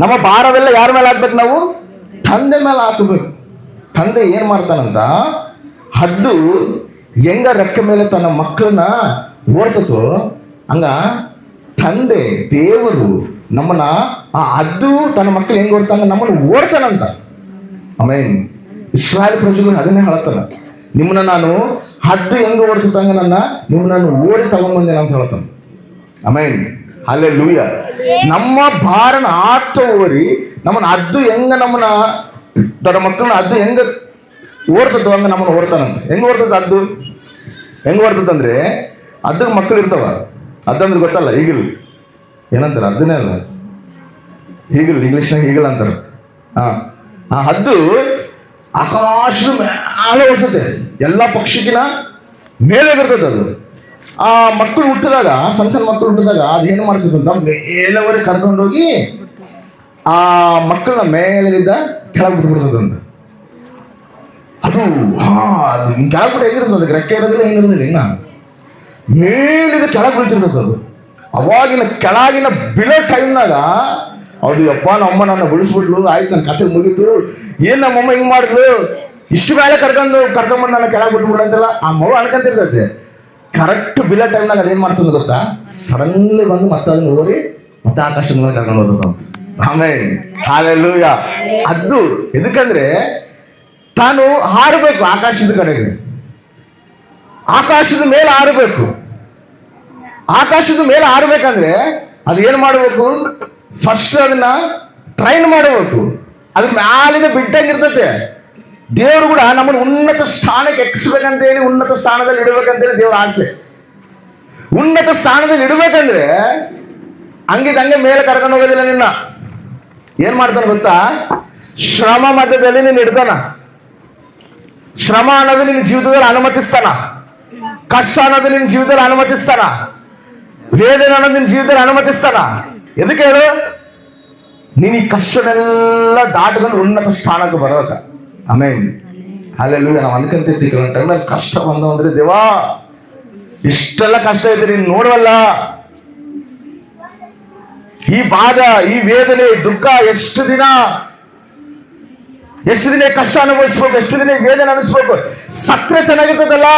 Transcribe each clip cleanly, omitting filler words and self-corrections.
ನಮ್ಮ ಭಾರವೆಲ್ಲ ಯಾರ ಮೇಲೆ ಹಾಕ್ಬೇಕು? ನಾವು ತಂದೆ ಮೇಲೆ ಹಾಕಬೇಕು. ತಂದೆ ಏನ್ ಮಾಡ್ತಾನಂತ, ಹದ್ದು ಹೆಂಗ ರೆಕ್ಕೆ ಮೇಲೆ ತನ್ನ ಮಕ್ಕಳನ್ನ ಓಡ್ತತೋ ಹಂಗ ತಂದೆ ದೇವರು ನಮ್ಮನ್ನ, ಆ ಹದ್ದು ತನ್ನ ಮಕ್ಕಳು ಹೆಂಗ್ ಓಡ್ತಾನ ನಮ್ಮನ್ನು ಓಡ್ತಾನಂತ. ಆಮೇನ್. ಇಸ್ರಾಯೇಲ್ ಪ್ರಜೆಗಳು ಅದನ್ನೇ ಹೇಳ್ತಾನ, ನಿಮ್ಮನ್ನ ನಾನು ಹದ್ದು ಹೆಂಗ ಓಡ್ತಂಗ ನಿಮ್ಮನ್ನ ನಾನು ಓಡಿ ತಗೊಂಡ್ಬಂದೆ ಅಂತ ಹೇಳ್ತಾನೆ. ಆಮೇನ್. ಹಲ್ಲೆಲೂಯಾ. ನಮ್ಮ ಭಾರನ ಆತ ಓರಿ ನಮ್ಮನ್ನ ಹದ್ದು ಹೆಂಗ ನಮ್ಮನ್ನ ತನ್ನ ಮಕ್ಕಳನ್ನ ಹದ್ದು ಹೆಂಗ ಓಡ್ತದೋ ಹಂಗ ನಮ್ಮನ್ನ ಓಡ್ತಾನಂತ. ಹೆಂಗ್ ಓಡ್ತದ ಹದ್ದು? ಹೆಂಗ್ ಓಡ್ತದಂದ್ರೆ, ಹದ್ದಕ್ಕೆ ಮಕ್ಕಳು ಇರ್ತಾವ. ಅದಂದ್ರೆ ಗೊತ್ತಲ್ಲ, ಈಗಿಲ್ ಏನಂತಾರ, ಅದನ್ನೇ ಅಲ್ಲ, ಈಗಿಲ್ ಇಂಗ್ಲಿಷ್ನಾಗ ಈಗಲ್ ಅಂತಾರ. ಆ ಹದ್ದು ಆಕಾಶದ ಮೇಲೆ ಓಡ್ತದೆ, ಎಲ್ಲ ಪಕ್ಷಿಗಿನ ಮೇಲೆ ಬರ್ತದೆ ಅದು. ಆ ಮಕ್ಕಳು ಹುಟ್ಟಿದಾಗ, ಸಣ್ಣ ಸಣ್ಣ ಮಕ್ಕಳು ಹುಟ್ಟಿದಾಗ ಅದೇನು ಮಾಡ್ತದಂತ, ಮೇಲವರೆಗೆ ಕರ್ಕೊಂಡೋಗಿ ಆ ಮಕ್ಕಳನ್ನ ಮೇಲಿಂದ ಕೆಳಗೆ ಬಿಟ್ಬಿಡ್ತದಂತ. ಅದು ಅದು ಕೆಳಗೆ ಹೆಂಗಿರ್ತದೆ, ಅದಕ್ಕೆ ರೆಕ್ಕೆ ಇರೋದಿಲ್ಲ, ಹೆಂಗಿರೋದಿಲ್ಲ, ಇನ್ನ ಮೇಲಿದ ಕೆಳಗೆ ಬೀಳ್ತಿರ್ತದೆ ಅದು. ಅವಾಗಿನ ಕೆಳಗಿನ ಬೀಳೋ ಟೈಮ್ನಾಗ ಅವ್ರು, ಅಪ್ಪ ನಮ್ಮಮ್ಮ ನನ್ನ ಬಿಡಿಸ್ಬಿಡ್ಲು, ಆಯ್ತು ನನ್ನ ಕತೆ ಮುಗಿತು, ಏನ್ ನಮ್ಮಮ್ಮ ಹಿಂಗ್ ಮಾಡಿದ್ಲು, ಇಷ್ಟು ಮೇಲೆ ಕರ್ಕೊಂಡ್ಬಂದು ನನ್ನ ಕೆಳಗೆ ಬಿಟ್ಬಿಡ ಅಂತೆಲ್ಲ ಆ ಮಗು ಅನ್ಕೊಂತಿರ್ತೈತೆ. ಕರೆಕ್ಟ್ ಬೀಳೋ ಟೈಮ್ನಾಗ ಅದೇನ್ ಮಾಡ್ತದೆ ಗೊತ್ತಾ, ಸಡನ್ಲಿ ಬಂದು ಮತ್ತೆ ಅದನ್ನ ಓಡಿ ಮತ್ತೆ ಆಕಾಶದ ಮೇಲೆ ಕರ್ಕೊಂಡು ಹೋದ. ಆಮೇಲೆ ಹಲ್ಲೆಲೂಯಾ. ಅದು ಎದಕ್ಕಂದ್ರೆ ತಾನು ಹಾರಬೇಕು ಆಕಾಶದ ಕಡೆಗೆ, ಆಕಾಶದ ಮೇಲೆ ಹಾರಬೇಕು. ಆಕಾಶದ ಮೇಲೆ ಹಾರಬೇಕಂದ್ರೆ ಅದು ಏನ್ ಮಾಡಬೇಕು, ಫಸ್ಟ್ ಅದನ್ನ ಟ್ರೈನ್ ಮಾಡಬೇಕು. ಅದ್ರ ಮ್ಯಾಲಿನ ಬಿಟ್ಟಂಗಿರ್ತತೆ. ದೇವರು ಕೂಡ ನಮ್ಮನ್ನು ಉನ್ನತ ಸ್ಥಾನಕ್ಕೆ ಎಕ್ಸ್ಬೇಕಂತ ಹೇಳಿ, ಉನ್ನತ ಸ್ಥಾನದಲ್ಲಿ ಇಡಬೇಕಂತೇಳಿ ದೇವ್ರ ಆಸೆ. ಉನ್ನತ ಸ್ಥಾನದಲ್ಲಿ ಇಡಬೇಕಂದ್ರೆ ಹಂಗೆ ಮೇಲೆ ಕರ್ಕೊಂಡು ಹೋಗೋದಿಲ್ಲ. ನಿನ್ನ ಏನ್ ಮಾಡ್ತಾನೆ ಗೊತ್ತಾ, ಶ್ರಮ ಮಧ್ಯದಲ್ಲಿ ನೀನು ಇಡ್ತಾನ. ಶ್ರಮ ಅನ್ನೋದು ನಿನ್ನ ಜೀವಿತದಲ್ಲಿ ಅನುಮತಿಸ್ತಾನ, ಕಷ್ಟ ಅನ್ನೋದು ನಿನ್ನ ಜೀವಿತದಲ್ಲಿ ಅನುಮತಿಸ್ತಾನ, ವೇದನೆ ಅನ್ನೋದು ನಿನ್ನ ಜೀವಿತದಲ್ಲಿ ಅನುಮತಿಸ್ತಾನ. ಎದಕ್ಕೆ ಹೇಳು, ನೀನು ಈ ಕಷ್ಟನೆಲ್ಲ ದಾಟಕೊಂಡು ಉನ್ನತ ಸ್ಥಾನಕ್ಕೆ ಬರೋಕ. ಆಮೇನ್. ಹಲ್ಲೆಲೂಯಾ. ನಾವು ಅನ್ಕೊಂತಿರ್ತೀವಿ ಕೆಲವೊಂದು ಟೈಮಲ್ಲಿ ಕಷ್ಟ ಬಂದವು ಅಂದ್ರೆ, ದೇವಾ ಇಷ್ಟೆಲ್ಲ ಕಷ್ಟ ಐತೆ ನೀನು ನೋಡುವಲ್ಲ, ಈ ಬಾಧ, ಈ ವೇದನೆ, ದುಃಖ ಎಷ್ಟು ದಿನ ಕಷ್ಟ ಅನುಭವಿಸ್ಬೇಕು, ಎಷ್ಟು ದಿನ ವೇದನೆ ಅನಿಸ್ಬೇಕು, ಸತ್ರೆ ಚೆನ್ನಾಗಿರ್ತದಲ್ಲ,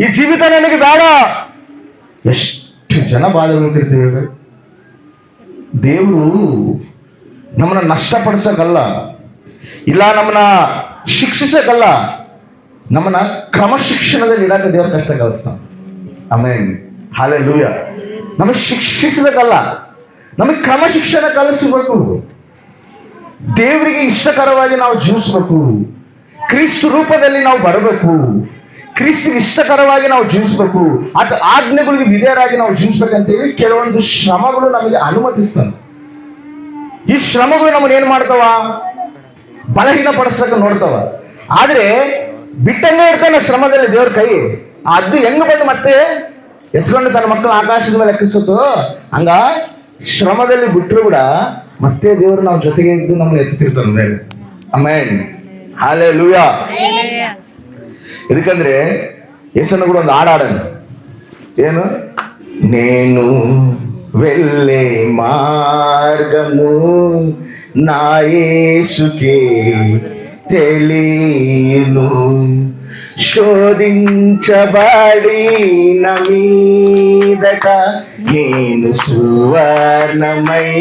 ಈ ಜೀವಿತ ನನಗೆ ಬೇಡ. ಎಷ್ಟು ಜನ ಬಾಧೆಗಳಿರ್ತೀವಿ. ದೇವರು ನಮ್ಮನ್ನ ನಷ್ಟಪಡಿಸಕ್ಕಲ್ಲ, ಇಲ್ಲ ನಮ್ಮನ್ನ ಶಿಕ್ಷಿಸಕ್ಕಲ್ಲ, ನಮ್ಮನ್ನ ಕ್ರಮಶಿಕ್ಷಣದಲ್ಲಿ ಇಡಕ್ಕೆ ದೇವ್ರ ಕಷ್ಟ ಕಲಿಸ್ತಾನೆ. ಆಮೇನ್. ಹಲ್ಲೆಲೂಯಾ. ನಮಗೆ ಶಿಕ್ಷಿಸಬೇಕಲ್ಲ, ನಮಗೆ ಕ್ರಮಶಿಕ್ಷಣ ಕಲಿಸಬೇಕು. ದೇವರಿಗೆ ಇಷ್ಟಕರವಾಗಿ ನಾವು ಜೀವಿಸ್ಬೇಕು, ಕ್ರಿಸ್ತ ರೂಪದಲ್ಲಿ ನಾವು ಬರಬೇಕು, ಕ್ರಿಸ್ತಿಗೆ ಇಷ್ಟಕರವಾಗಿ ನಾವು ಜೀವಿಸ್ಬೇಕು, ಅದು ಆಜ್ಞೆಗಳಿಗೆ ವಿಧೇಯರಾಗಿ ನಾವು ಜೀವಿಸ್ಬೇಕಂತೇಳಿ ಕೆಲವೊಂದು ಶ್ರಮಗಳು ನಮಗೆ ಅನುಮತಿಸ್ತಾನೆ. ಈ ಶ್ರಮಗಳು ನಮ್ಮನ್ನು ಏನ್ ಮಾಡ್ತಾವ, ಬಲಹೀನ ಪಡಿಸಕ್ಕೆ ನೋಡ್ತಾವ. ಆದ್ರೆ ಬಿಟ್ಟಂಗೆ ಇರ್ತಾನೆ ಶ್ರಮದಲ್ಲಿ ದೇವ್ರ ಕೈ. ಅದು ಹೆಂಗ್ ಬಂದು ಮತ್ತೆ ಎತ್ಕೊಂಡು ತನ್ನ ಮಕ್ಕಳು ಆಕಾಶದ ಮೇಲೆ ಎಕ್ಕಿಸುತ್ತೋ ಹಂಗ ಶ್ರಮದಲ್ಲಿ ಬಿಟ್ಟರು ಕೂಡ ಮತ್ತೆ ದೇವರು ನಾವು ಜೊತೆಗೆ ಇದ್ದು ನಮ್ಮನ್ನು ಎತ್ತುತ್ತಿರ್ತಾನೆ ಮೇಲೆ. ಆಮೇನ್. ಹಲ್ಲೆಲೂಯಾ. ಇದಕ್ಕಂದ್ರೆ ಯೇಸನ್ನು ಕೂಡ ಒಂದು ಹಾಡಾಡೋಣ. ಏನು, నేను వెళ్ళే మార్గము నా యేసుకే తెలియను, శోధించబడిన మీదట నేను సువర్ణమై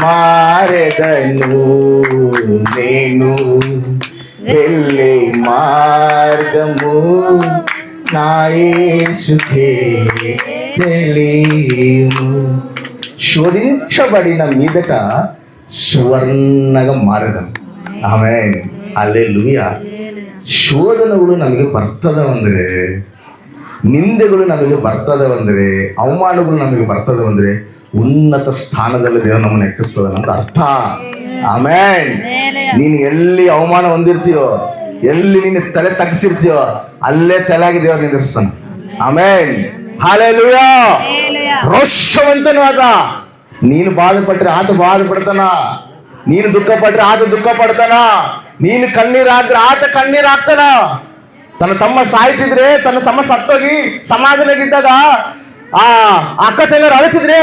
మారెదను, నేను వెళ్ళే మార్గము నా యేసుకే తెలియను, శోధించబడిన మీదట ಸುವರ್ಣಗ ಮಾರೆದನು. ಆಮೇನ್. ಹಲ್ಲೆಲೂಯಾ. ಶೋಧನೆಗಳು ನಮಗೆ ಬರ್ತದವಂದ್ರೆ, ನಿಂದೆಗಳು ನಮಗೆ ಬರ್ತದವಂದ್ರೆ, ಅವಮಾನಗಳು ನಮಗೆ ಬರ್ತದವಂದ್ರೆ ಉನ್ನತ ಸ್ಥಾನದಲ್ಲಿ ದೇವರು ನಮ್ಮನ್ನು ಎಕ್ಕಿಸ್ತದ ಅಂತ ಅರ್ಥ. ಆಮೇನ್. ನೀನು ಎಲ್ಲಿ ಅವಮಾನ ಹೊಂದಿರ್ತೀಯೋ, ಎಲ್ಲಿ ನೀನು ತಲೆ ತಗ್ಸಿರ್ತೀಯೋ ಅಲ್ಲೇ ತಲೆಯಾಗಿ ದೇವರು ನಿಂದಿರ್ಸ್ತಾನೆ. ಆಮೇನ್. ಹಲ್ಲೆಲೂಯಾ. ರೋಷವಂತನೂ ಆದ. ನೀನು ಬಾಧೆ ಪಟ್ರೆ ಆತ ಬಾಧೆ ಪಡ್ತಾನ, ನೀನು ದುಃಖ ಪಟ್ರೆ ಆತ ದುಃಖ ಪಡ್ತಾನ, ನೀನು ಕಣ್ಣೀರಾದ್ರೆ ಆತ ಕಣ್ಣೀರ್ ಹಾಕ್ತಾನ. ತನ್ನ ತಮ್ಮ ಸಾಯ್ತಿದ್ರೆ, ತನ್ನ ತಮ್ಮ ಸತ್ತೋಗಿ ಸಮಾಧಾನಗಿದ್ದಾಗ ಆ ಅಕ್ಕ ತಂಗರು ಅಳಿಸಿದ್ರೆ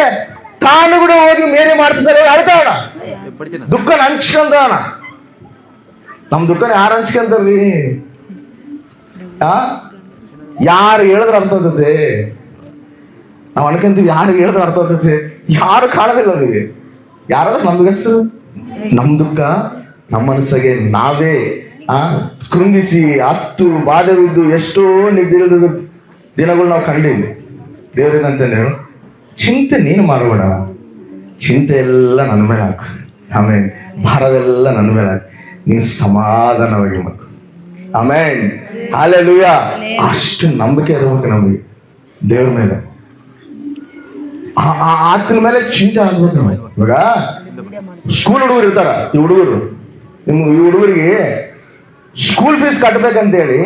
ತಾನು ಕೂಡ ಹೋಗಿ ಮೇರೆ ಮಾಡ್ತಿದ್ದಾರೆ, ಅಳ್ತಾವಣ, ದುಃಖನ ಹಂಚ್ಕೊಂತವಣ. ನಮ್ ದುಃಖನ ಯಾರು ಹಂಚ್ಕೊಂತಾರ್ರಿ? ಯಾರು ಹೇಳಿದ್ರೆ ಅರ್ಥ ಆಗ್ತದೆ? ನಾವು ಅನ್ಕೊಂತೀವಿ ಯಾರು ಹೇಳಿದ್ರೆ ಅರ್ಥ ಆಗ್ತದೆ? ಯಾರು ಕಾಣೋದಿಲ್ಲ ಅವರಿಗೆ. ಯಾರಾದ್ರೂ ನಮ್ಗೆಷ್ಟು ನಮ್ ದುಃಖ ನಮ್ಮ ಮನಸ್ಸಿಗೆ ನಾವೇ ಕೃಂಗಿಸಿ ಹತ್ತು ಬಾಧವಿದ್ದು ಎಷ್ಟೋ ನಿದ್ದಿಲ್ಲದ ದಿನಗಳು ನಾವು ಕಂಡಿದ್ವಿ. ದೇವ್ರೇನಂತ ಹೇಳು, ಚಿಂತೆ ನೀನು ಮಾಡಬೇಡ, ಚಿಂತೆ ಎಲ್ಲ ನನ್ನ ಮೇಲೆ ಹಾಕು, ಆಮೇಲೆ ಭಾರವೆಲ್ಲ ನನ್ನ ಮೇಲೆ ಹಾಕು, ನೀನು ಸಮಾಧಾನವಾಗಿ ಮಾಡು. ಆಮೇನ್, ಹಲ್ಲೆಲೂಯಾ. ಅಷ್ಟು ನಂಬಿಕೆ ಇರಬೇಕು ನಮಗೆ ದೇವ್ರ ಮೇಲೆ, ಆತನ ಮೇಲೆ ಚಿಂತೆ ಆಗ್ಬೇಕು ನಮಗೆ. ಇವಾಗ ಸ್ಕೂಲ್ ಹುಡುಗರು ಇರ್ತಾರ, ಈ ಹುಡುಗರಿಗೆ ಸ್ಕೂಲ್ ಫೀಸ್ ಕಟ್ಟಬೇಕಂತೇಳಿ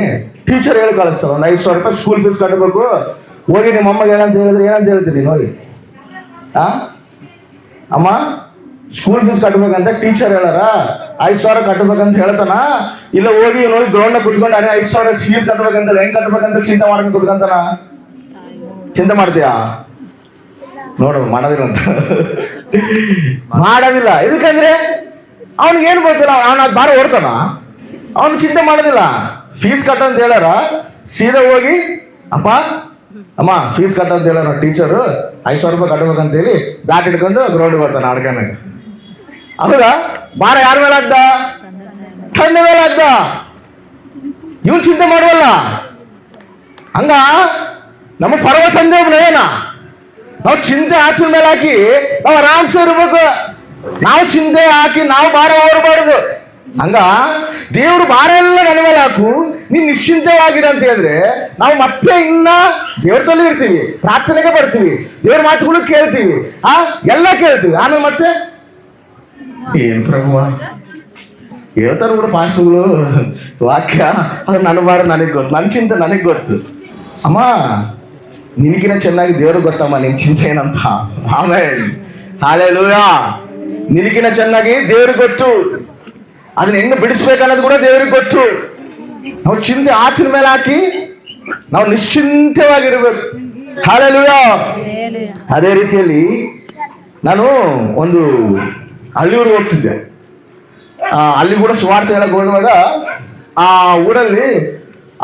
ಟೀಚರ್ ಹೇಳಿ ಕಳಿಸ್ತಾರ. ಒಂದು 5,000 ರೂಪಾಯಿ ಸ್ಕೂಲ್ ಫೀಸ್ ಕಟ್ಟಬೇಕು, ಹೋಗಿ ನಿಮ್ಮ ಅಮ್ಮಗೆ ಏನಂತ ಹೇಳಿದ್ರೆ ಏನಂತ ಹೇಳ್ತೀನಿ ಹೋಗಿ, ಅಮ್ಮ ಸ್ಕೂಲ್ ಫೀಸ್ ಕಟ್ಟಬೇಕಂತ ಟೀಚರ್ ಹೇಳಾರ, 5,000 ಕಟ್ಟಬೇಕಂತ ಹೇಳ್ತಾನ. ಇಲ್ಲ ಹೋಗಿ ನೋಡಿ ಗ್ರೌಂಡ್ ಕುತ್ಕೊಂಡು 5,000 ಫೀಸ್ ಕಟ್ಟಬೇಕಂತ ಹೆಂಗ್ ಕಟ್ಟಬೇಕಂತ ಚಿಂತೆ ಮಾಡ್ಕೊಂಡು ಕುತ್ಕಂತಾನ. ಚಿಂತೆ ಮಾಡ್ತೀಯಾ? ನೋಡು, ಮಾಡೋದಿಲ್ಲ ಅಂತ ಮಾಡೋದಿಲ್ಲ. ಇದಕ್ಕಂದ್ರೆ ಅವ್ನಿಗೆ ಏನ್ ಗೊತ್ತಿಲ್ಲ, ಅವನ ಬಾರ ಓಡ್ತಾನ, ಅವನು ಚಿಂತೆ ಮಾಡೋದಿಲ್ಲ. ಫೀಸ್ ಕಟ್ಟ ಅಂತ ಹೇಳಾರ, ಸೀದಾ ಹೋಗಿ ಅಮ್ಮ ಫೀಸ್ ಕಟ್ಟ ಅಂತ ಹೇಳಾರ ಟೀಚರು, 5,000 ರೂಪಾಯಿ ಕಟ್ಟಬೇಕಂತ ಹೇಳಿ ಬ್ಯಾಟ್ ಹಿಡ್ಕೊಂಡು ಗ್ರೌಂಡ್ ಬರ್ತಾನೆ ಆಡ್ಕನಾಗ. ಹೌದಾ? ಬಾರ ಯಾರ ಮೇಲೆ ಆಗ್ದ? ತಂದೆ ಮೇಲೆ ಆಗ್ದ. ಇವನ್ ಚಿಂತೆ ಮಾಡುವಲ್ಲ. ಹಂಗ ನಮ್ಮ ಪರ್ವ ತಂದೆ ಏನ ನಾವು ಚಿಂತೆ ಆತನ ಮೇಲೆ ಹಾಕಿ ನಾವು ಆರಾಮ್ಸೆ ಇರ್ಬೇಕು. ನಾವು ಚಿಂತೆ ಹಾಕಿ ನಾವು ಭಾರ ಓಡಬಾರ್ದು. ಹಂಗ ದೇವ್ರು ಭಾರ ಎಲ್ಲ ನನ್ನ ಮೇಲೆ ಹಾಕು, ನೀನ್ ನಿಶ್ಚಿಂತವಾಗಿರ ಅಂತ ಹೇಳಿದ್ರೆ ನಾವು ಮತ್ತೆ ಇನ್ನ ದೇವ್ರ ತಲೆ ಇರ್ತೀವಿ, ಪ್ರಾರ್ಥನೆಗೆ ಬರ್ತೀವಿ, ದೇವ್ರ ಮಾತುಗಳು ಕೇಳ್ತೀವಿ, ಎಲ್ಲ ಕೇಳ್ತೀವಿ. ಆಮೇಲೆ ಮತ್ತೆ ಏನ್ ಪ್ರಭು ಹೇಳ್ತಾರ ಕೂಡ ಪಾಸ್ಟ್ಗಳು ವಾಕ್ಯ, ಅದು ನನ್ನ ಭಾರ ನನಗೆ ಗೊತ್ತು, ನನ್ನ ಚಿಂತೆ ನನಗೆ ಗೊತ್ತು. ಅಮ್ಮ ನಿನಗಿನ ಚೆನ್ನಾಗಿ ದೇವ್ರಿಗೆ ಗೊತ್ತಮ್ಮ ನಿನ್ ಚಿಂತೆ ಏನಂತ. ಆಮೇಲೆ ಹಲ್ಲೆಲೂಯಾ. ನಿನಗಿನ ಚೆನ್ನಾಗಿ ದೇವ್ರಿಗೆ ಗೊತ್ತು, ಅದನ್ನ ಹೆಂಗ ಬಿಡಿಸ್ಬೇಕನ್ನೋದು ಕೂಡ ದೇವ್ರಿಗೆ ಗೊತ್ತು. ನಾವು ಚಿಂತೆ ಆತನ ಮೇಲೆ ಹಾಕಿ ನಾವು ನಿಶ್ಚಿಂತವಾಗಿರ್ಬೇಕು. ಹಲ್ಲೆಲೂಯಾ. ಅದೇ ರೀತಿಯಲ್ಲಿ ನಾನು ಒಂದು ಹಳ್ಳಿಯೂರಿಗೆ ಹೋಗ್ತಿದ್ದೆ. ಅಲ್ಲಿ ಕೂಡ ಸುವಾರ್ತೆ ಹೇಳಕ್ ಹೋಗುವಾಗ ಆ ಊರಲ್ಲಿ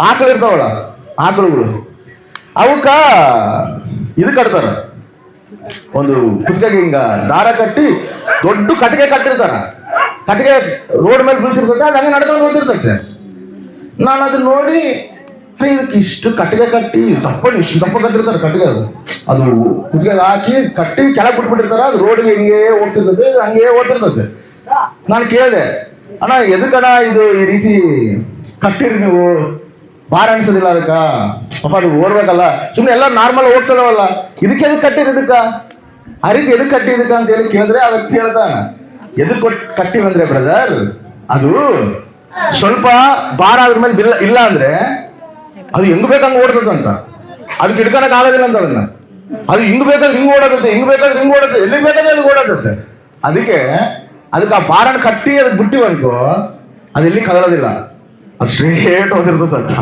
ಆಕಳು ಇರ್ತಾವಲ್ಲ, ಆಕಳುಗಳು, ಅವಕ್ಕ ಇದು ಕಟ್ತಾರ, ಒಂದು ಕುತ್ತಿಗೆಗೆ ಹಿಂಗ ದಾರ ಕಟ್ಟಿ ದೊಡ್ಡ ಕಟ್ಟಿಗೆ ಕಟ್ಟಿರ್ತಾರ. ಕಟ್ಟಿಗೆ ರೋಡ್ ಮೇಲೆ ಬೀಳ್ತಿರ್ತೈತೆ, ಅದು ಹಂಗೆ ನಡ್ಕೊಂಡು ಹೋಗ್ತಿರ್ತೈತೆ. ನಾನು ಅದನ್ನ ನೋಡಿ ಇದಕ್ಕೆ ಇಷ್ಟು ಕಟ್ಟಿಗೆ ಕಟ್ಟಿ ಇಷ್ಟು ದಪ್ಪ ಕಟ್ಟಿರ್ತಾರೆ ಕಟ್ಟಿಗೆ, ಅದು ಕುತ್ತಿಗೆಗೆ ಹಾಕಿ ಕಟ್ಟಿ ಕೆಳಗೆ ಬಿಟ್ಬಿಟ್ಟಿರ್ತಾರ, ಅದು ರೋಡ್ಗೆ ಹಿಂಗೆ ಹೋಗ್ತಿರ್ತೈತೆ, ಹಂಗೆ ಓಡ್ತಿರ್ತೈತೆ. ನಾನು ಕೇಳಿದೆ, ಅಣ್ಣ ಎದಕ್ಕಣ್ಣ ಇದು ಈ ರೀತಿ ಕಟ್ಟಿರಿ ನೀವು, ಭಾರ ಅನ್ಸೋದಿಲ್ಲ ಅದಕ್ಕ? ಪಾಪ ಅದು ಓಡ್ಬೇಕಲ್ಲ, ಸುಮ್ಮನೆ ಎಲ್ಲ ನಾರ್ಮಲ್ ಹೋಗ್ತದವಲ್ಲ, ಇದಕ್ಕೆ ಎದಕ್ಕೆ ಕಟ್ಟಿರಿ, ಇದಕ್ಕ ಆ ರೀತಿ ಎದಕ್ಕೆ ಕಟ್ಟಿ ಇದಕ್ಕ ಅಂತ ಹೇಳಿ ಕೇಳಿದ್ರೆ ಆ ವ್ಯಕ್ತಿ ಹೇಳ್ತಾನ, ಎದಕ್ಕೆ ಕಟ್ಟಿವಂದ್ರೆ ಬ್ರದರ್, ಅದು ಸ್ವಲ್ಪ ಭಾರ ಅದ್ರ ಮೇಲೆ ಇಲ್ಲ ಅಂದ್ರೆ ಅದು ಹೆಂಗ್ ಬೇಕಂಗ್ ಓಡ್ತದಂತ, ಅದಕ್ಕೆ ಹಿಡ್ಕೊಳಕ್ ಆಗೋದಿಲ್ಲ ಅಂತ. ಅದನ್ನ ಅದು ಹಿಂಗ್ ಬೇಕಾದ್ರೆ ಹಿಂಗ್ ಓಡೋದತ್ತೆ, ಹಿಂಗ್ ಬೇಕಾದ್ರೆ ಹಿಂಗ್ ಓಡುತ್ತೆ, ಎಲ್ಲಿ ಬೇಕಾದ್ರೆ ಅಲ್ಲಿ ಓಡೋದತ್ತೆ. ಅದಕ್ಕೆ ಆ ಭಾರನ ಕಟ್ಟಿ ಅದಕ್ಕೆ ಬಿಟ್ಟಿವನ್ಕೋ ಅದು ಎಲ್ಲಿ ಕದಲೋದಿಲ್ಲ, ಅದು ಸ್ಟ್ರೇಟ್ ಹೋಗಿರ್ತದಂತ.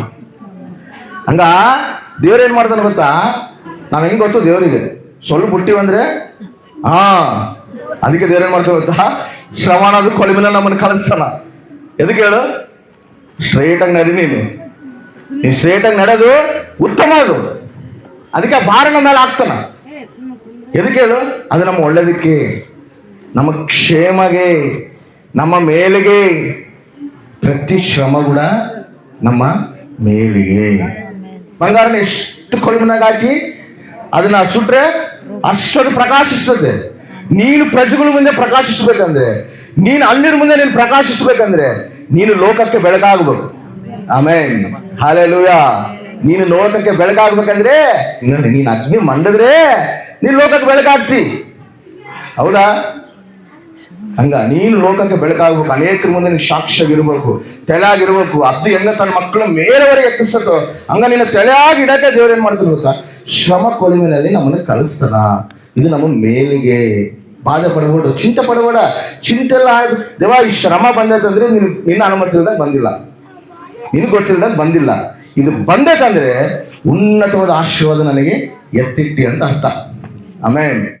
ಹಂಗ ದೇವ್ರೇನ್ ಮಾಡ್ತಾನೆ ಗೊತ್ತಾ? ನಾವ್ ಹೆಂಗ್ ಗೊತ್ತು ದೇವ್ರಿಗೆ, ಸ್ವಲ್ಪ ಬಿಟ್ಟಿವಂದ್ರೆ ಅದಕ್ಕೆ ದೇವ್ರೇನ್ ಮಾಡ್ತಾನೆ ಗೊತ್ತಾ? ಶ್ರವಣದ ಕೊಳಿಮಿನ ನಮ್ಮನ್ನು ಕಳಿಸ್ತಾನ. ಎದಕ್ಕೆ ಹೇಳು? ಸ್ಟ್ರೇಟ್ ಆಗಿ ನಡಿ, ನೀನು ಸ್ಟ್ರೇಟ್ ಆಗಿ ನಡೆದು ಉತ್ತಮ ಅದು. ಅದಕ್ಕೆ ಆ ಭಾರನ ಮೇಲೆ ಹಾಕ್ತಾನ. ಎದಕ್ಕೆ ಹೇಳು? ಅದು ನಮ್ಮ ಒಳ್ಳೇದಕ್ಕೆ, ನಮ್ಮ ಕ್ಷೇಮಗೆ, ನಮ್ಮ ಮೇಲಿಗೆ. ಪ್ರತಿ ಶ್ರಮ ಕೂಡ ನಮ್ಮ ಮೇಲಿಗೆ. ಬಂಗಾರನ ಎಷ್ಟು ಕೊಳಿಮನಾಗ ಹಾಕಿ ಅದನ್ನ ಸುಟ್ರೆ ಅಷ್ಟೊಂದು ಪ್ರಕಾಶಿಸ್ತದೆ. ನೀನು ಪ್ರಜೆಗಳ ಮುಂದೆ ಪ್ರಕಾಶಿಸ್ಬೇಕಂದ್ರೆ, ನೀನು ಅನ್ಯರ ಮುಂದೆ ನೀನು ಪ್ರಕಾಶಿಸ್ಬೇಕಂದ್ರೆ ನೀನು ಲೋಕಕ್ಕೆ ಬೆಳಕಾಗಬೇಕು. Amen, hallelujah. ನೀನು ಲೋಕಕ್ಕೆ ಬೆಳಕಾಗ್ಬೇಕಂದ್ರೆ ನೀನು ಅಗ್ನಿ ಮಂಡಿದ್ರೆ ನೀನು ಲೋಕಕ್ಕೆ ಬೆಳಕಾಗ್ತಿ. ಹೌದಾ? ಹಂಗ ನೀನು ಲೋಕಕ್ಕೆ ಬೆಳಕಾಗ್ಬೇಕು, ಅನೇಕರ ಮುಂದೆ ನೀನು ಸಾಕ್ಷಿಯಾಗಿರ್ಬೇಕು, ತೆಳೆಯಾಗಿರ್ಬೇಕು. ಅದು ಹೆಂಗ ತನ್ನ ಮಕ್ಕಳು ಮೇಲವರೆಗೆ ಎಕ್ಕಿಸಬೇಕು, ಹಂಗ ನೀನು ತೆಳೆಯಾಗಿ ಇಡಕ್ಕೆ ದೇವ್ರು ಏನ್ ಮಾಡ್ತಾರೆ ಗೊತ್ತಾ? ಶ್ರಮ ಕೊಳಿಮಿನಲ್ಲಿ ನಮ್ಮನ್ನ ಕಲಿಸ್ತಾನ. ಇದು ನಮ್ಮ ಮೇಲಿಗೆ. ಬಾಧೆ ಪಡಬೇಡ, ಚಿಂತೆ ಪಡಬೇಡ. ಚಿಂತೆ ಎಲ್ಲ ದೇವ ಈ ಶ್ರಮ ಬಂದೈತಂದ್ರೆ ನಿನ್ನ ಅನುಮತಿ ಇಲ್ದಾಗ ಬಂದಿಲ್ಲ, ನಿನಗೆ ಗೊತ್ತಿಲ್ದಾಗ ಬಂದಿಲ್ಲ. ಇದು ಬಂದೈತಂದ್ರೆ ಉನ್ನತವಾದ ಆಶೀರ್ವಾದ ನನಗೆ ಎತ್ತಿಟ್ಟಿ ಅಂತ ಅರ್ಥ. ಆಮೇಲೆ